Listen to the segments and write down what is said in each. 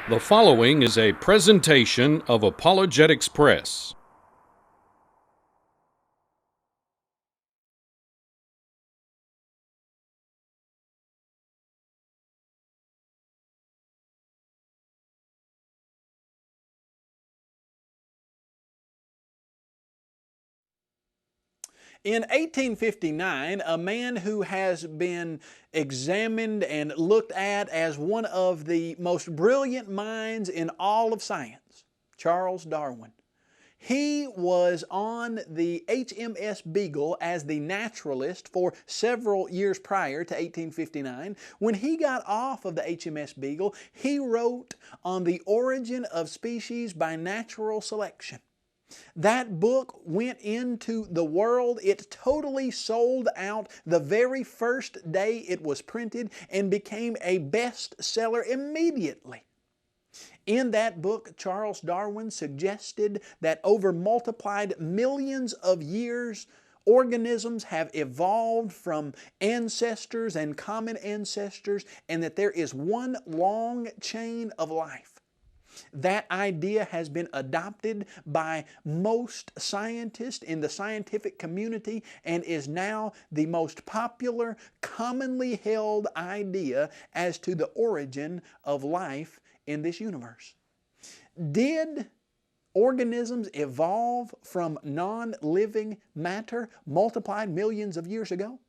The following is a presentation of Apologetics Press. In 1859, a man who has been examined and looked at as one of the most brilliant minds in all of science, Charles Darwin, he was on the HMS Beagle as the naturalist for several years prior to 1859. When he got off of the HMS Beagle, he wrote on the origin of species by natural selection. That book went into the world. It totally sold out the very first day it was printed and became a bestseller immediately. In that book, Charles Darwin suggested that over multiplied millions of years, organisms have evolved from ancestors and common ancestors, and that there is one long chain of life. That idea has been adopted by most scientists in the scientific community and is now the most popular, commonly held idea as to the origin of life in this universe. Did organisms evolve from non-living matter multiplied millions of years ago?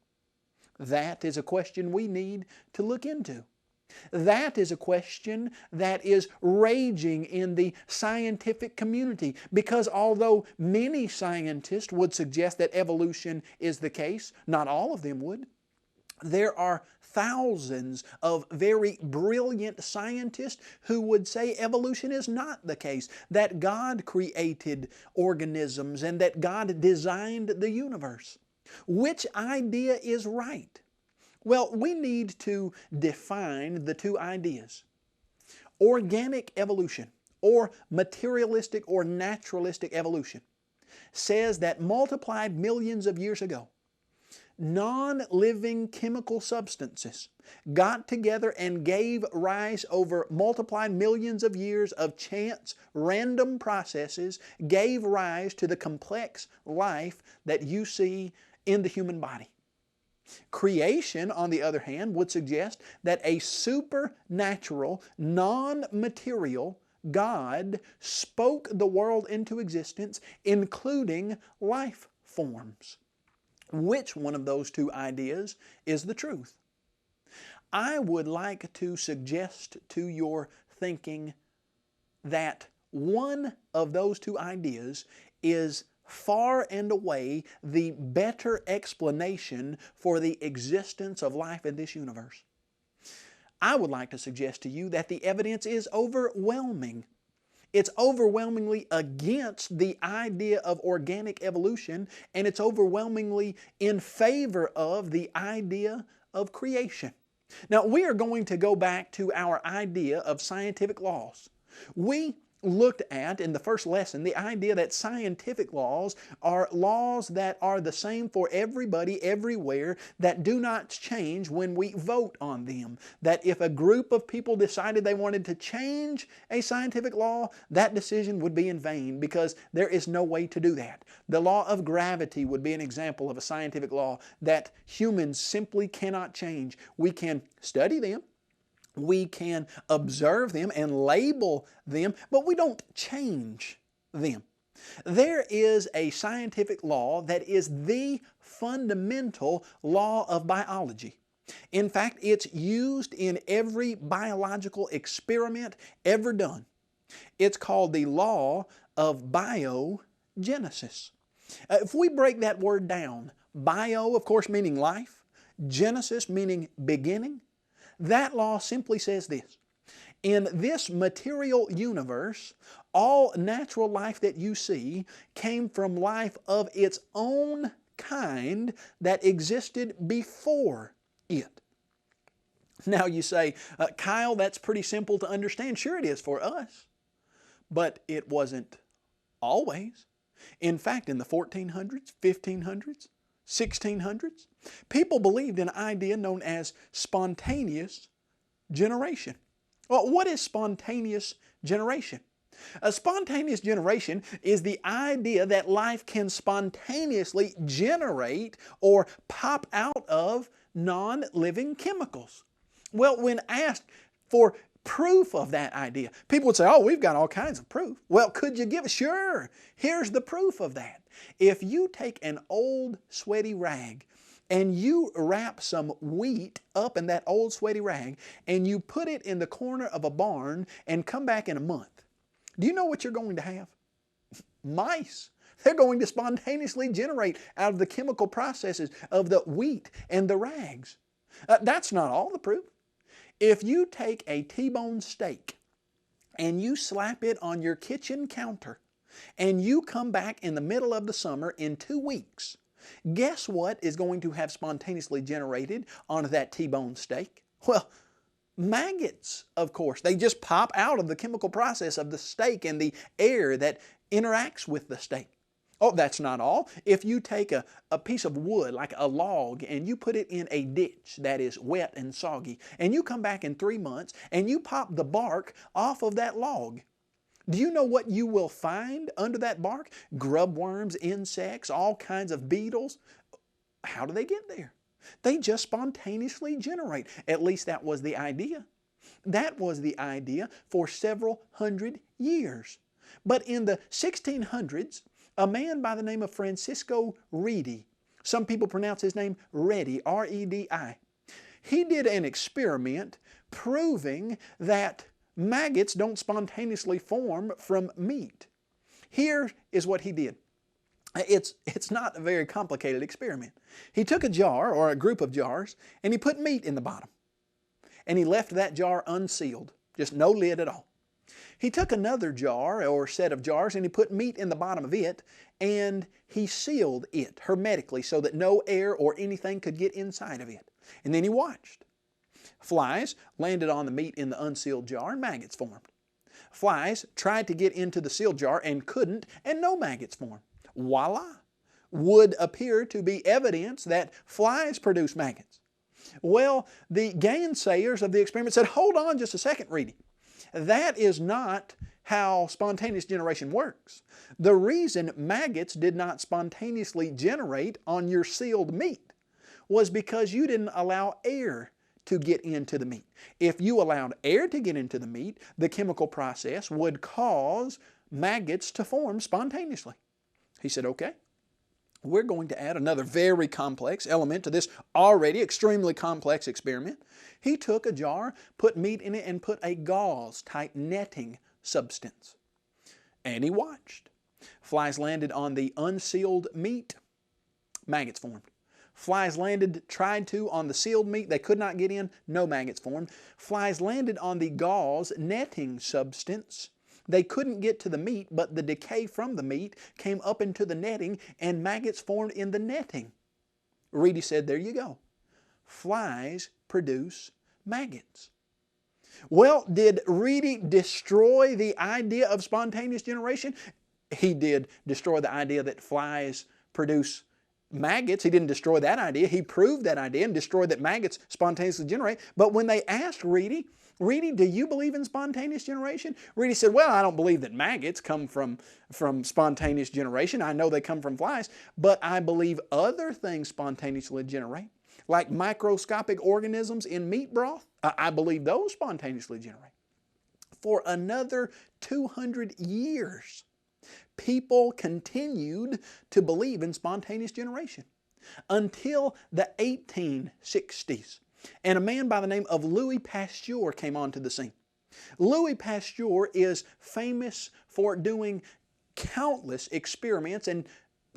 That is a question we need to look into. That is a question that is raging in the scientific community, because although many scientists would suggest that evolution is the case, not all of them would. There are thousands of very brilliant scientists who would say evolution is not the case, that God created organisms and that God designed the universe. Which idea is right? Well, we need to define the two ideas. Organic evolution, or materialistic or naturalistic evolution, says that multiplied millions of years ago, non-living chemical substances got together and gave rise over multiplied millions of years of chance, random processes, gave rise to the complex life that you see in the human body. Creation, on the other hand, would suggest that a supernatural, non-material God spoke the world into existence, including life forms. Which one of those two ideas is the truth? I would like to suggest to your thinking that one of those two ideas is far and away the better explanation for the existence of life in this universe. I would like to suggest to you that the evidence is overwhelming. It's overwhelmingly against the idea of organic evolution, and it's overwhelmingly in favor of the idea of creation. Now, we are going to go back to our idea of scientific laws. We looked at in the first lesson the idea that scientific laws are laws that are the same for everybody, everywhere, that do not change when we vote on them. That if a group of people decided they wanted to change a scientific law, that decision would be in vain because there is no way to do that. The law of gravity would be an example of a scientific law that humans simply cannot change. We can study them, we can observe them and label them, but we don't change them. There is a scientific law that is the fundamental law of biology. In fact, it's used in every biological experiment ever done. It's called the law of Biogenesis. If we break that word down, bio, of course, meaning life, Genesis meaning beginning, that law simply says this: in this material universe, all natural life that you see came from life of its own kind that existed before it. Now you say, Kyle, that's pretty simple to understand. Sure it is for us, but it wasn't always. In fact, in the 1400s, 1500s, 1600s, people believed in an idea known as spontaneous generation. Well, what is spontaneous generation? A spontaneous generation is the idea that life can spontaneously generate or pop out of non-living chemicals. Well, when asked for proof of that idea, people would say, oh, we've got all kinds of proof. Well, could you give it? Sure. Here's the proof of that. If you take an old sweaty rag and you wrap some wheat up in that old sweaty rag and you put it in the corner of a barn and come back in a month, do you know what you're going to have? Mice. They're going to spontaneously generate out of the chemical processes of the wheat and the rags. That's not all the proof. If you take a T-bone steak and you slap it on your kitchen counter and you come back in the middle of the summer in 2 weeks, guess what is going to have spontaneously generated onto that T-bone steak? Well, maggots, of course. They just pop out of the chemical process of the steak and the air that interacts with the steak. Oh, that's not all. If you take a piece of wood, like a log, and you put it in a ditch that is wet and soggy, and you come back in 3 months and you pop the bark off of that log, do you know what you will find under that bark? Grub worms, insects, all kinds of beetles. How do they get there? They just spontaneously generate. At least that was the idea. That was the idea for several hundred years. But in the 1600s, a man by the name of Francisco Redi, some people pronounce his name Redi, R-E-D-I, he did an experiment proving that maggots don't spontaneously form from meat. Here is what he did. It's not a very complicated experiment. He took a jar or a group of jars and he put meat in the bottom. And he left that jar unsealed, just no lid at all. He took another jar or set of jars and he put meat in the bottom of it and he sealed it hermetically so that no air or anything could get inside of it. And then he watched. Flies landed on the meat in the unsealed jar and maggots formed. Flies tried to get into the sealed jar and couldn't, and no maggots formed. Voila! Would appear to be evidence that flies produce maggots. Well, the gainsayers of the experiment said, hold on just a second, Reedy. That is not how spontaneous generation works. The reason maggots did not spontaneously generate on your sealed meat was because you didn't allow air to get into the meat. If you allowed air to get into the meat, the chemical process would cause maggots to form spontaneously. He said, okay, we're going to add another very complex element to this already extremely complex experiment. He took a jar, put meat in it, and put a gauze-type netting substance. And he watched. Flies landed on the unsealed meat, maggots formed. Flies landed, tried to, on the sealed meat. They could not get in, no maggots formed. Flies landed on the gauze netting substance. They couldn't get to the meat, but the decay from the meat came up into the netting and maggots formed in the netting. Reedy said, there you go. Flies produce maggots. Well, did Reedy destroy the idea of spontaneous generation? He did destroy the idea that flies produce maggots. He didn't destroy that idea. He proved that idea and destroyed that maggots spontaneously generate. But when they asked Reedy, do you believe in spontaneous generation? Reedy said, well, I don't believe that maggots come from spontaneous generation. I know they come from flies, but I believe other things spontaneously generate, like microscopic organisms in meat broth. I believe those spontaneously generate. For another 200 years, people continued to believe in spontaneous generation until the 1860s. And a man by the name of Louis Pasteur came onto the scene. Louis Pasteur is famous for doing countless experiments and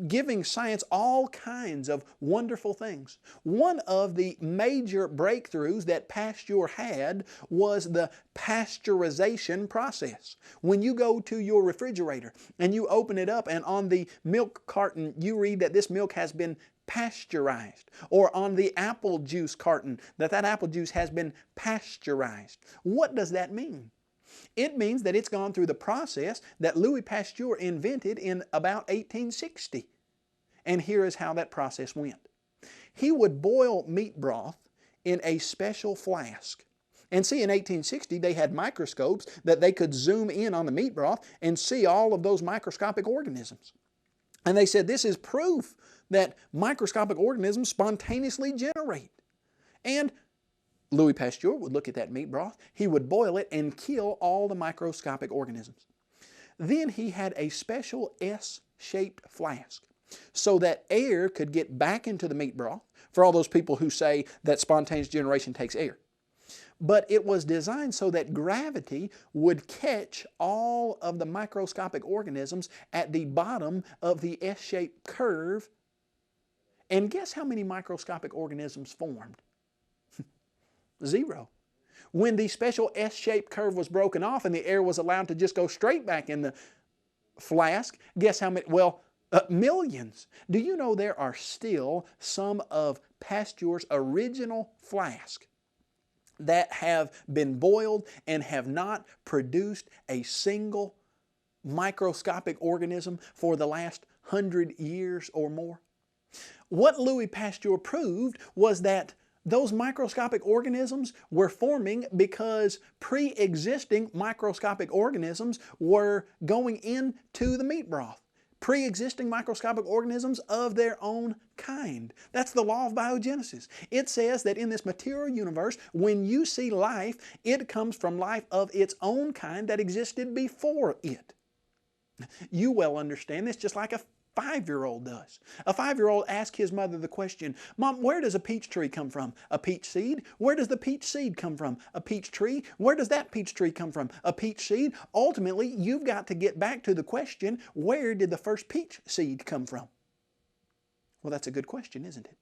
giving science all kinds of wonderful things. One of the major breakthroughs that Pasteur had was the pasteurization process. When you go to your refrigerator and you open it up and on the milk carton you read that this milk has been pasteurized, or on the apple juice carton that apple juice has been pasteurized. What does that mean? It means that it's gone through the process that Louis Pasteur invented in about 1860. And here is how that process went. He would boil meat broth in a special flask. And see, in 1860, they had microscopes that they could zoom in on the meat broth and see all of those microscopic organisms. And they said this is proof that microscopic organisms spontaneously generate. And Louis Pasteur would look at that meat broth, he would boil it and kill all the microscopic organisms. Then he had a special S-shaped flask so that air could get back into the meat broth, for all those people who say that spontaneous generation takes air. But it was designed so that gravity would catch all of the microscopic organisms at the bottom of the S-shaped curve. And guess how many microscopic organisms formed? 0. When the special S-shaped curve was broken off and the air was allowed to just go straight back in the flask, guess how many? Well, millions. Do you know there are still some of Pasteur's original flask that have been boiled and have not produced a single microscopic organism for the last 100 years or more? What Louis Pasteur proved was that those microscopic organisms were forming because pre-existing microscopic organisms were going into the meat broth. Pre-existing microscopic organisms of their own kind. That's the law of biogenesis. It says that in this material universe, when you see life, it comes from life of its own kind that existed before it. You well understand this, just like a 5-year-old does. A 5-year-old asks his mother the question, "Mom, where does a peach tree come from? A peach seed? Where does the peach seed come from? A peach tree? Where does that peach tree come from? A peach seed?" Ultimately, you've got to get back to the question, where did the first peach seed come from? Well, that's a good question, isn't it?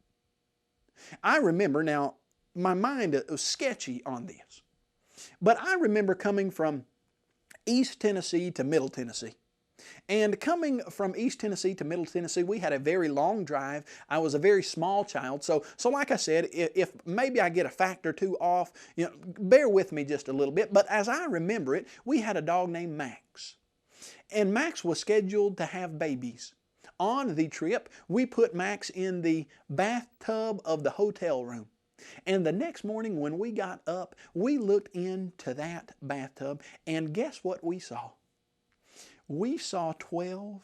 I remember, now, my mind was sketchy on this, but I remember coming from East Tennessee to Middle Tennessee. And coming from East Tennessee to Middle Tennessee, we had a very long drive. I was a very small child. So like I said, if maybe I get a fact or two off, bear with me just a little bit. But as I remember it, we had a dog named Max. And Max was scheduled to have babies. On the trip, we put Max in the bathtub of the hotel room. And the next morning when we got up, we looked into that bathtub, and guess what we saw? We saw 12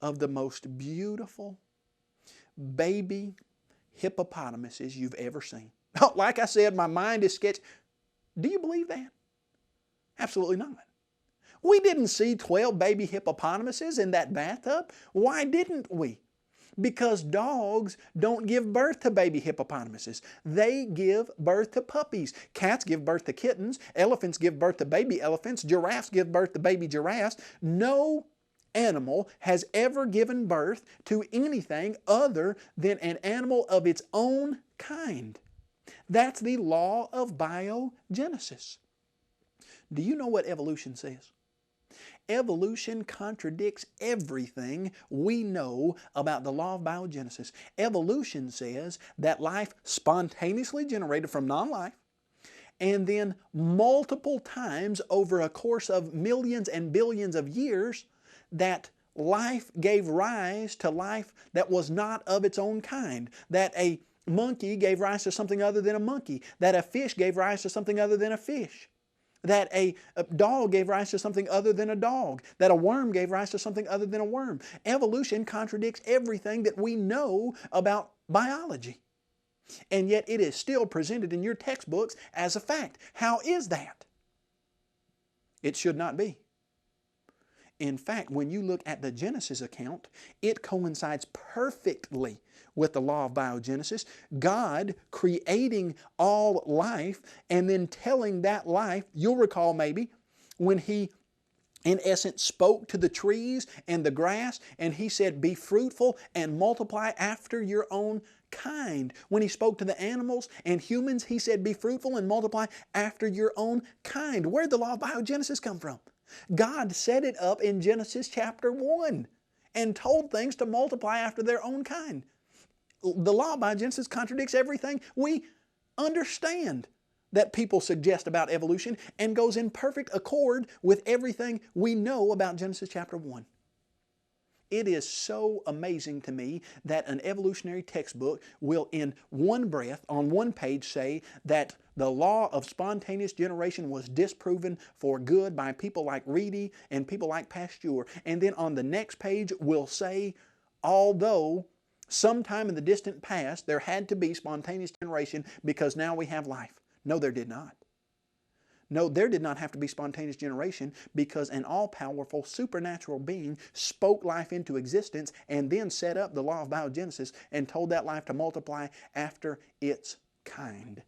of the most beautiful baby hippopotamuses you've ever seen. Like I said, my mind is sketchy. Do you believe that? Absolutely not. We didn't see 12 baby hippopotamuses in that bathtub. Why didn't we? Because dogs don't give birth to baby hippopotamuses. They give birth to puppies. Cats give birth to kittens. Elephants give birth to baby elephants. Giraffes give birth to baby giraffes. No animal has ever given birth to anything other than an animal of its own kind. That's the law of biogenesis. Do you know what evolution says? Evolution contradicts everything we know about the law of biogenesis. Evolution says that life spontaneously generated from non-life, and then multiple times over a course of millions and billions of years, that life gave rise to life that was not of its own kind. That a monkey gave rise to something other than a monkey. That a fish gave rise to something other than a fish. That a dog gave rise to something other than a dog. That a worm gave rise to something other than a worm. Evolution contradicts everything that we know about biology. And yet it is still presented in your textbooks as a fact. How is that? It should not be. In fact, when you look at the Genesis account, it coincides perfectly with the law of biogenesis. God creating all life and then telling that life, you'll recall maybe, when He in essence spoke to the trees and the grass and He said, "Be fruitful and multiply after your own kind." When He spoke to the animals and humans, He said, "Be fruitful and multiply after your own kind." Where did the law of biogenesis come from? God set it up in Genesis chapter 1 and told things to multiply after their own kind. The law of biogenesis contradicts everything we understand that people suggest about evolution and goes in perfect accord with everything we know about Genesis chapter 1. It is so amazing to me that an evolutionary textbook will in one breath, on one page, say that the law of spontaneous generation was disproven for good by people like Reedy and people like Pasteur. And then on the next page will say, although sometime in the distant past there had to be spontaneous generation because now we have life. No, there did not. No, there did not have to be spontaneous generation because an all-powerful supernatural being spoke life into existence and then set up the law of biogenesis and told that life to multiply after its kind.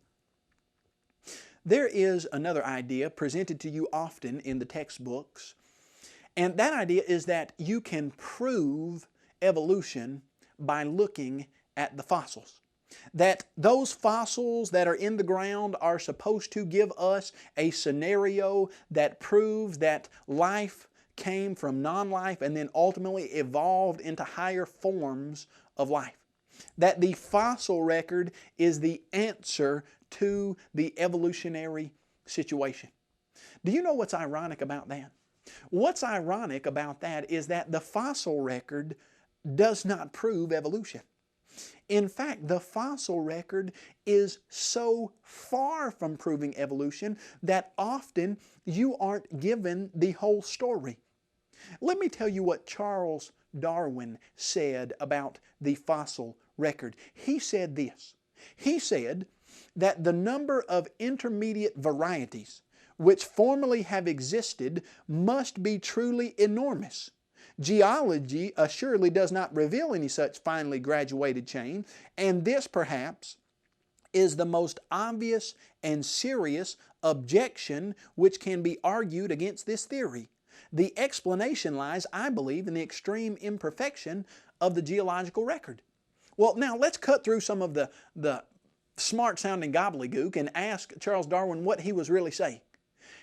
There is another idea presented to you often in the textbooks, and that idea is that you can prove evolution by looking at the fossils. That those fossils that are in the ground are supposed to give us a scenario that proves that life came from non-life and then ultimately evolved into higher forms of life. That the fossil record is the answer to the evolutionary situation. Do you know what's ironic about that? What's ironic about that is that the fossil record does not prove evolution. In fact, the fossil record is so far from proving evolution that often you aren't given the whole story. Let me tell you what Charles Darwin said about the fossil record. He said this. He said that the number of intermediate varieties which formerly have existed must be truly enormous. Geology assuredly does not reveal any such finely graduated chain, and this perhaps is the most obvious and serious objection which can be argued against this theory. The explanation lies, I believe, in the extreme imperfection of the geological record. Well, now let's cut through some of the smart-sounding gobbledygook and ask Charles Darwin what he was really saying.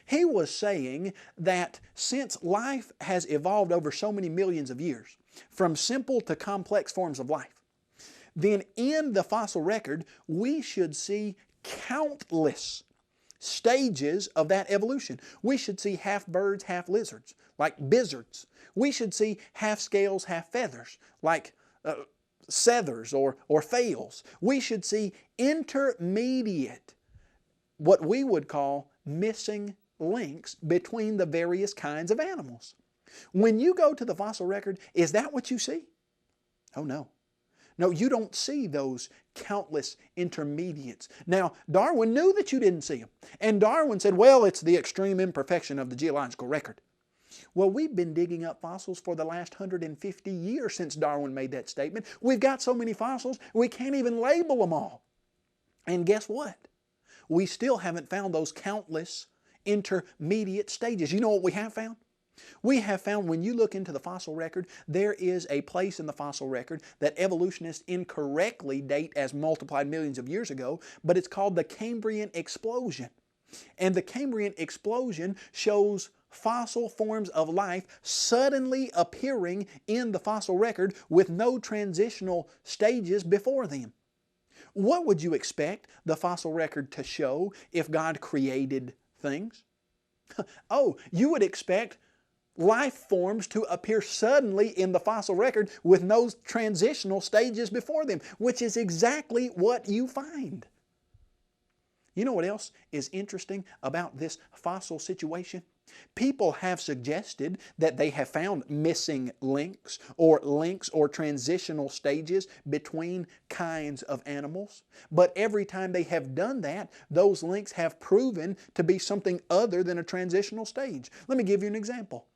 He was saying that since life has evolved over so many millions of years, from simple to complex forms of life, then in the fossil record we should see countless stages of that evolution. We should see half birds, half lizards, like bizzards. We should see half scales, half feathers, like sethers or fails. We should see intermediate, what we would call missing links between the various kinds of animals. When you go to the fossil record, is that what you see? Oh no. No, you don't see those countless intermediates. Now, Darwin knew that you didn't see them. And Darwin said, well, it's the extreme imperfection of the geological record. Well, we've been digging up fossils for the last 150 years since Darwin made that statement. We've got so many fossils, we can't even label them all. And guess what? We still haven't found those countless intermediate stages. You know what we have found? We have found when you look into the fossil record, there is a place in the fossil record that evolutionists incorrectly date as multiplied millions of years ago, but it's called the Cambrian explosion. And the Cambrian explosion shows fossil forms of life suddenly appearing in the fossil record with no transitional stages before them. What would you expect the fossil record to show if God created things? Oh, you would expect life forms to appear suddenly in the fossil record with no transitional stages before them, which is exactly what you find. You know what else is interesting about this fossil situation? People have suggested that they have found missing links or transitional stages between kinds of animals. But every time they have done that, those links have proven to be something other than a transitional stage. Let me give you an example.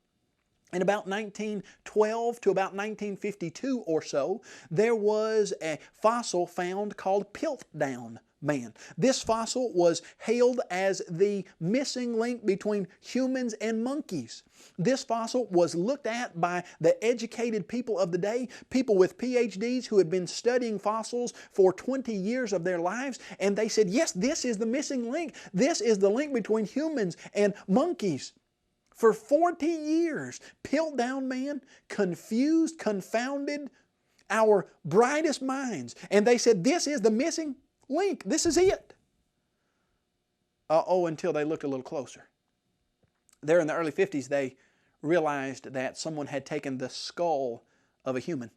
In about 1912 to about 1952 or so, there was a fossil found called Piltdown man. This fossil was hailed as the missing link between humans and monkeys. This fossil was looked at by the educated people of the day, people with PhDs who had been studying fossils for 20 years of their lives, and they said, yes, this is the missing link. This is the link between humans and monkeys. For 40 years, Piltdown man confused, confounded our brightest minds. And they said, this is the missing link. This is it. Until they looked a little closer. There in the early 50s, they realized that someone had taken the skull of a human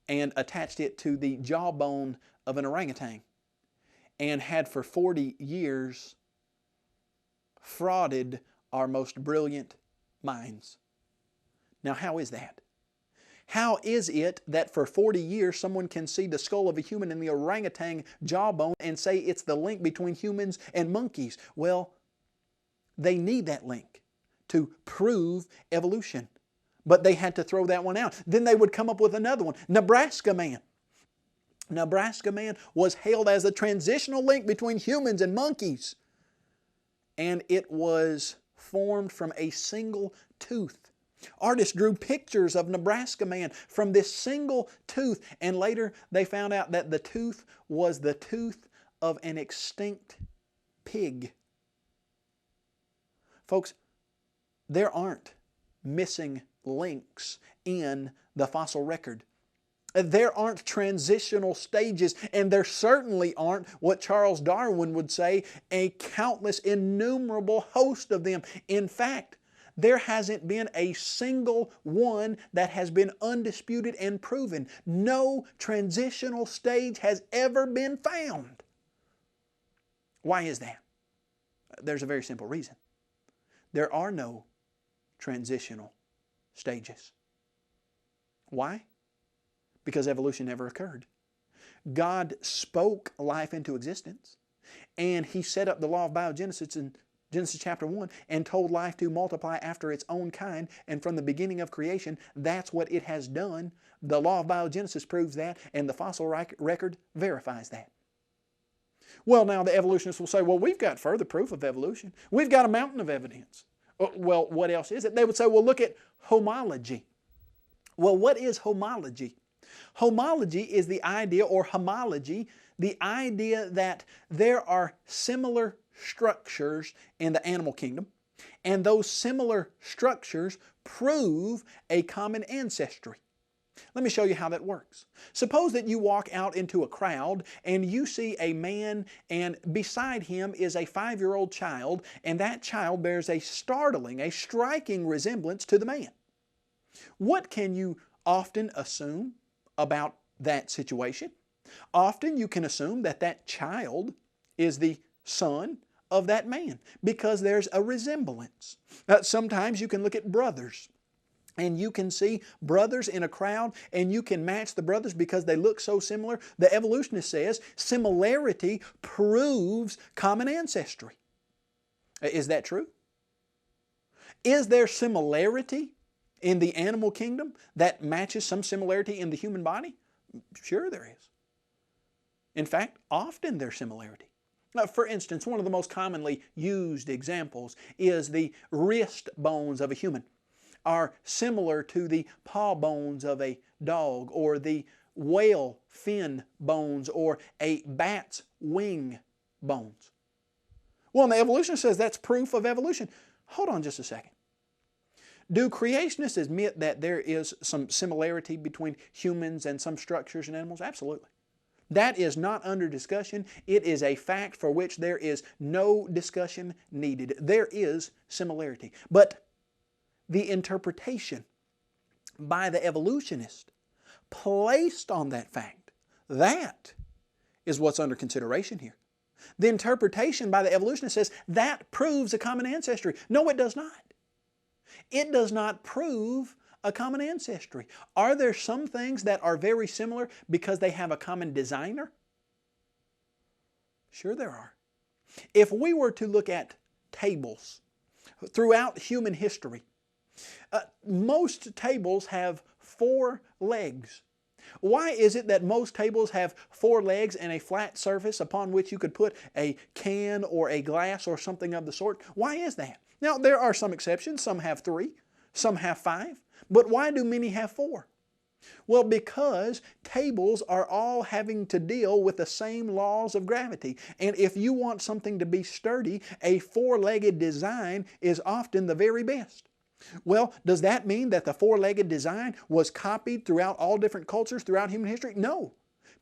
and attached it to the jawbone of an orangutan and had for 40 years frauded our most brilliant minds. Now, how is that? How is it that for 40 years someone can see the skull of a human in the orangutan jawbone and say it's the link between humans and monkeys? Well, they need that link to prove evolution. But they had to throw that one out. Then they would come up with another one. Nebraska man. Nebraska man was hailed as a transitional link between humans and monkeys. And it was formed from a single tooth. Artists drew pictures of Nebraska man from this single tooth, and later they found out that the tooth was the tooth of an extinct pig. Folks, there aren't missing links in the fossil record. There aren't transitional stages, and there certainly aren't what Charles Darwin would say, a countless, innumerable host of them. In fact, there hasn't been a single one that has been undisputed and proven. No transitional stage has ever been found. Why is that? There's a very simple reason. There are no transitional stages. Why? Because evolution never occurred. God spoke life into existence, and He set up the law of biogenesis in Genesis chapter 1 and told life to multiply after its own kind, and from the beginning of creation, that's what it has done. The law of biogenesis proves that, and the fossil record verifies that. Well, now the evolutionists will say, well, we've got further proof of evolution. We've got a mountain of evidence. Well, what else is it? They would say, well, look at homology. Well, what is homology? Homology is the idea, or homology, the idea that there are similar structures in the animal kingdom, and those similar structures prove a common ancestry. Let me show you how that works. Suppose that you walk out into a crowd and you see a man, and beside him is a 5-year-old child, and that child bears a striking resemblance to the man. What can you often assume about that situation? Often you can assume that that child is the son of that man because there's a resemblance. Sometimes you can look at brothers, and you can see brothers in a crowd, and you can match the brothers because they look so similar. The evolutionist says similarity proves common ancestry. Is that true? Is there similarity in the animal kingdom that matches some similarity in the human body? Sure there is. In fact, often there's similarity. For instance, one of the most commonly used examples is the wrist bones of a human are similar to the paw bones of a dog, or the whale fin bones, or a bat's wing bones. Well, and the evolutionist says that's proof of evolution. Hold on just a second. Do creationists admit that there is some similarity between humans and some structures and animals? Absolutely. That is not under discussion. It is a fact for which there is no discussion needed. There is similarity. But the interpretation by the evolutionist placed on that fact, that is what's under consideration here. The interpretation by the evolutionist says that proves a common ancestry. No, it does not. It does not prove a common ancestry. Are there some things that are very similar because they have a common designer? Sure there are. If we were to look at tables throughout human history, most tables have 4 legs. Why is it that most tables have 4 legs and a flat surface upon which you could put a can or a glass or something of the sort? Why is that? Now, there are some exceptions. Some have 3, some have 5. But why do many have 4? Well, because tables are all having to deal with the same laws of gravity. And if you want something to be sturdy, a 4-legged design is often the very best. Well, does that mean that the 4-legged design was copied throughout all different cultures throughout human history? No.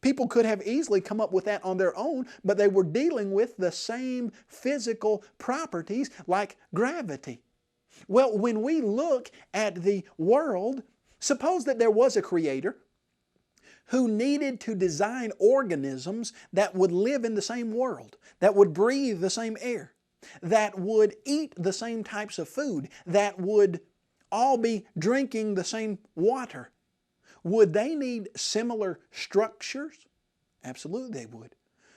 People could have easily come up with that on their own, but they were dealing with the same physical properties like gravity. Well, when we look at the world, Suppose that there was a creator who needed to design organisms that would live in the same world, that would breathe the same air, that would eat the same types of food, that would all be drinking the same water. Would they need similar structures? Absolutely they would.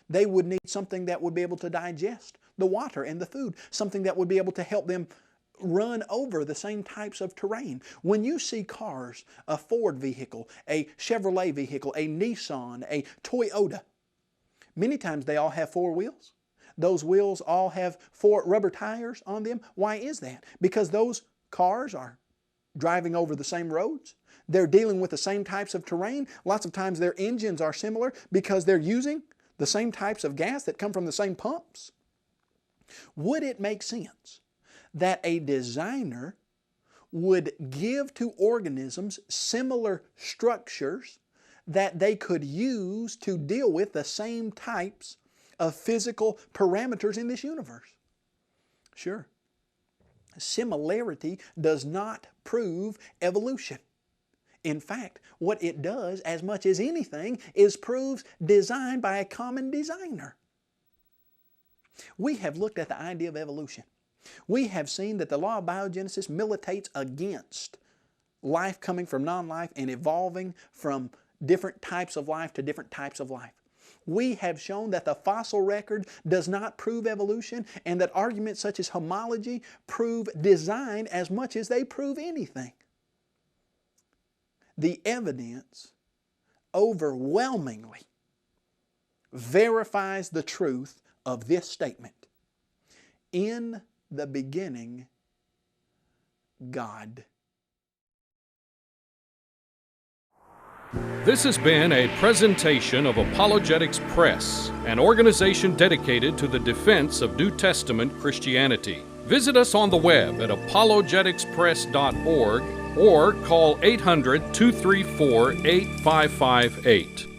They would need something that would be able to digest the water and the food, something that would be able to help them run over the same types of terrain. When you see cars, a Ford vehicle, a Chevrolet vehicle, a Nissan, a Toyota, many times they all have four wheels. Those wheels all have four rubber tires on them. Why is that? Because those cars are driving over the same roads. They're dealing with the same types of terrain. Lots of times their engines are similar because they're using the same types of gas that come from the same pumps. Would it make sense that a designer would give to organisms similar structures that they could use to deal with the same types of physical parameters in this universe? Sure. Similarity does not prove evolution. In fact, what it does, as much as anything, is proves design by a common designer. We have looked at the idea of evolution. We have seen that the law of biogenesis militates against life coming from non-life and evolving from different types of life to different types of life. We have shown that the fossil record does not prove evolution, and that arguments such as homology prove design as much as they prove anything. The evidence overwhelmingly verifies the truth of this statement. In the beginning, God. This has been a presentation of Apologetics Press, an organization dedicated to the defense of New Testament Christianity. Visit us on the web at apologetixpress.org or call 800-234-8558.